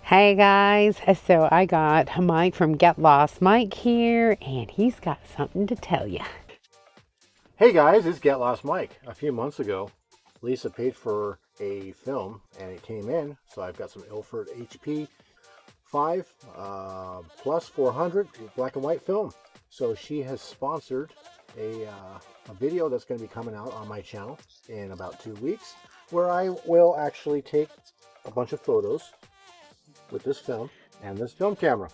Hey guys, so I got Mike from Get Lost Mike here, and he's got something to tell you. Hey guys, it's Get Lost Mike. A few months ago, Lisa paid for a film and it came in. So I've got some Ilford HP 5 plus 400 black and white film. So she has sponsored a video that's going to be coming out on my channel in about 2 weeks where I will actually take a bunch of photos with this film and this film camera.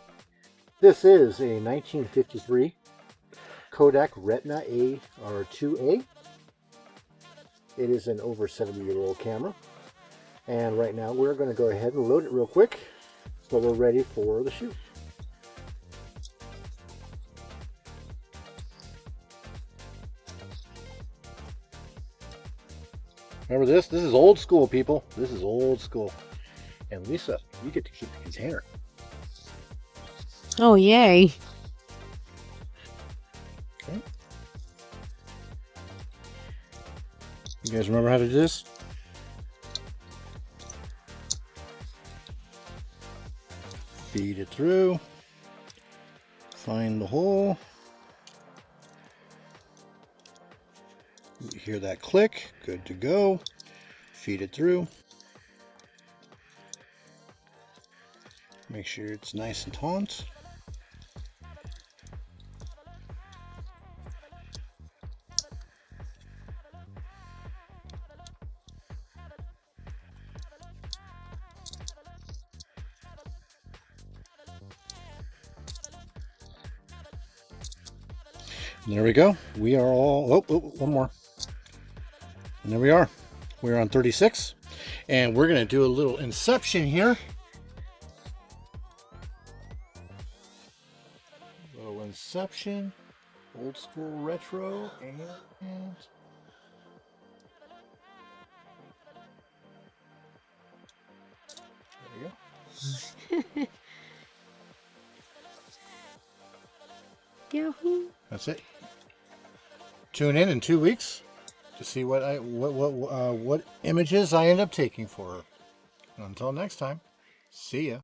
This is a 1953 Kodak Retina A or 2A. It is an over 70-year-old camera. And right now we're going to go ahead and load it real quick so we're ready for the shoot. Remember this? This is old school, people. This is old school. And Lisa, you get to keep the container. Oh, yay. Okay. You guys remember how to do this? Feed it through. Find the hole. You hear that click. Good to go. Feed it through. Make sure it's nice and taut. There we go. We are all, one more. And there we are. We're on 36. And we're going to do a little inception here. Little inception. Old school retro. And there we go. Yahoo! That's it. Tune in 2 weeks to see what images I end up taking for her. Until next time, see ya.